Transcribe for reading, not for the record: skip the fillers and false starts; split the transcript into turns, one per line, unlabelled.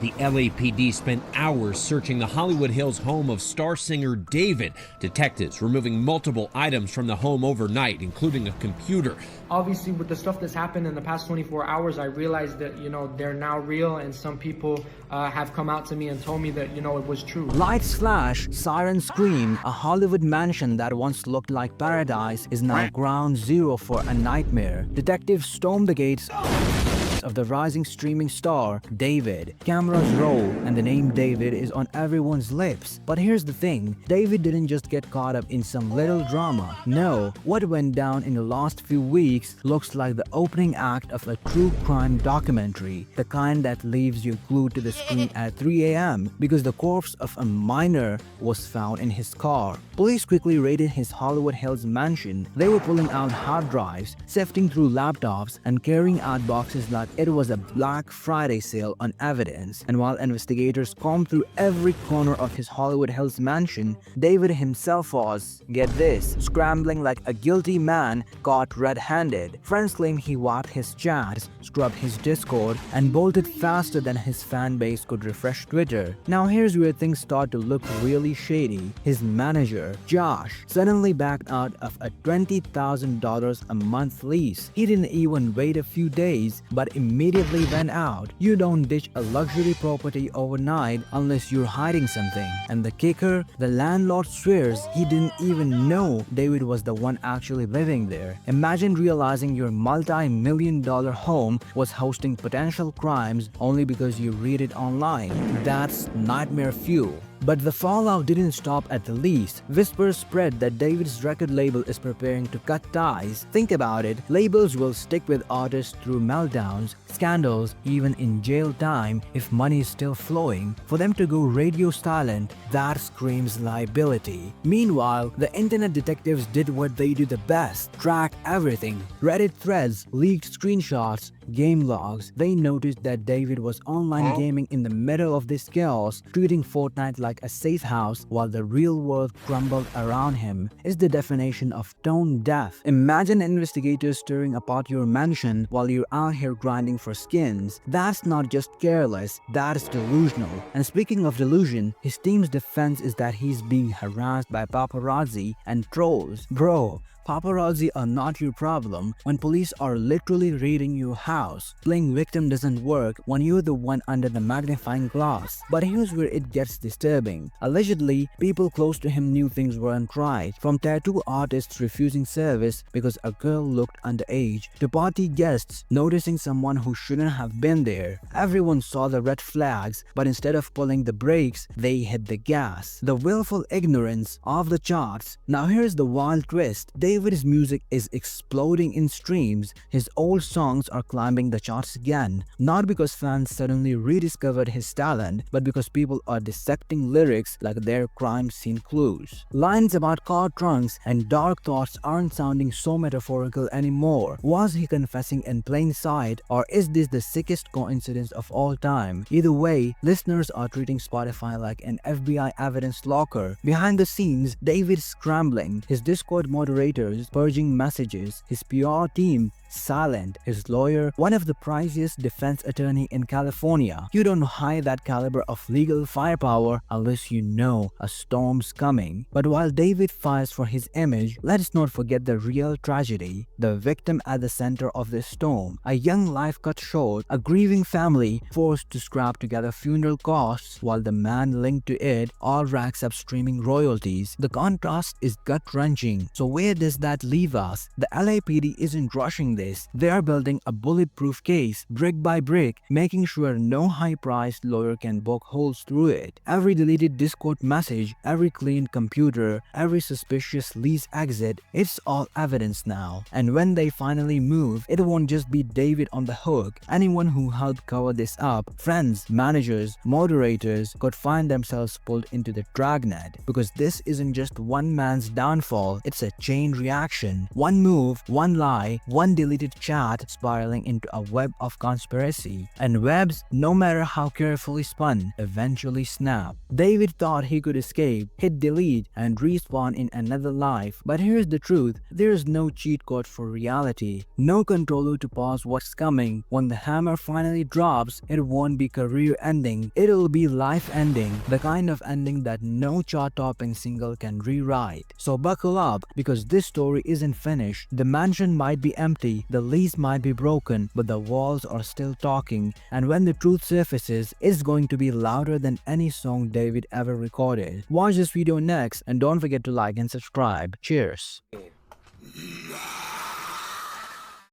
The LAPD spent hours searching the Hollywood Hills home of star singer David. Detectives removing multiple items from the home overnight, including a computer.
Obviously, with the stuff that's happened in the past 24 hours, I realized that, they're now real, and some people have come out to me and told me that, it was true.
Lights flash, sirens scream. A Hollywood mansion that once looked like paradise is now ground zero for a nightmare. Detectives storm the gates of the rising streaming star, David. Cameras roll, and the name David is on everyone's lips. But here's the thing, David didn't just get caught up in some little drama. No, what went down in the last few weeks looks like the opening act of a true crime documentary, the kind that leaves you glued to the screen at 3 a.m. because the corpse of a minor was found in his car. Police quickly raided his Hollywood Hills mansion. They were pulling out hard drives, sifting through laptops, and carrying out boxes like it was a Black Friday sale on evidence. And while investigators combed through every corner of his Hollywood Hills mansion, David himself was, get this, scrambling like a guilty man caught red-handed. Friends claim he wiped his chats, scrubbed his Discord, and bolted faster than his fan base could refresh Twitter. Now here's where things start to look really shady. His manager, Josh, suddenly backed out of a $20,000 a month lease. He didn't even wait a few days, but immediately went out. You don't ditch a luxury property overnight unless you're hiding something. And the kicker, the landlord swears he didn't even know David was the one actually living there. Imagine realizing your multi-million-dollar home was hosting potential crimes only because you read it online. That's nightmare fuel. But the fallout didn't stop at the lease. Whispers spread that David's record label is preparing to cut ties. Think about it, labels will stick with artists through meltdowns, scandals, even in jail time if money is still flowing. For them to go radio silent, that screams liability. Meanwhile, the internet detectives did what they do the best, track everything. Reddit threads, leaked screenshots, game logs. They noticed that David was online gaming in the middle of this chaos, treating Fortnite like a safe house while the real world crumbled around him. Is the definition of tone deaf. Imagine investigators stirring apart your mansion while you're out here grinding for skins. That's not just careless, that's delusional. And speaking of delusion, his team's defense is that he's being harassed by paparazzi and trolls. Bro, paparazzi are not your problem when police are literally raiding your house. Playing victim doesn't work when you're the one under the magnifying glass. But here's where it gets disturbing. Allegedly, people close to him knew things weren't right. From tattoo artists refusing service because a girl looked underage, to party guests noticing someone who shouldn't have been there. Everyone saw the red flags, but instead of pulling the brakes, they hit the gas. The willful ignorance of the charts. Now here's the wild twist. David's music is exploding in streams. His old songs are climbing the charts again, not because fans suddenly rediscovered his talent, but because people are dissecting lyrics like they're crime scene clues. Lines about car trunks and dark thoughts aren't sounding so metaphorical anymore. Was he confessing in plain sight, or is this the sickest coincidence of all time? Either way, listeners are treating Spotify like an FBI evidence locker. Behind the scenes, David's scrambling, his Discord moderators purging messages, his PR team silent, his lawyer one of the priciest defense attorney in California. You don't hide that caliber of legal firepower unless you know a storm's coming. But while David fights for his image, let's not forget the real tragedy, the victim at the center of this storm. A young life cut short, a grieving family forced to scrap together funeral costs while the man linked to it all racks up streaming royalties. The contrast is gut-wrenching. So where does that leave us? The LAPD isn't rushing this. They are building a bulletproof case, brick by brick, making sure no high-priced lawyer can poke holes through it. Every deleted Discord message, every cleaned computer, every suspicious lease exit, it's all evidence now. And when they finally move, it won't just be David on the hook. Anyone who helped cover this up, friends, managers, moderators, could find themselves pulled into the dragnet. Because this isn't just one man's downfall, it's a chain reaction. One move, one lie, one deleted chat spiraling into a web of conspiracy. And webs, no matter how carefully spun, eventually snap. David thought he could escape, hit delete, and respawn in another life. But here's the truth, there's no cheat code for reality. No controller to pause what's coming. When the hammer finally drops, it won't be career ending, it'll be life ending. The kind of ending that no chart-topping single can rewrite. So buckle up, because this story isn't finished. The mansion might be empty, the lease might be broken, but the walls are still talking. And when the truth surfaces, it's going to be louder than any song David ever recorded. Watch this video next, and don't forget to like and subscribe. Cheers.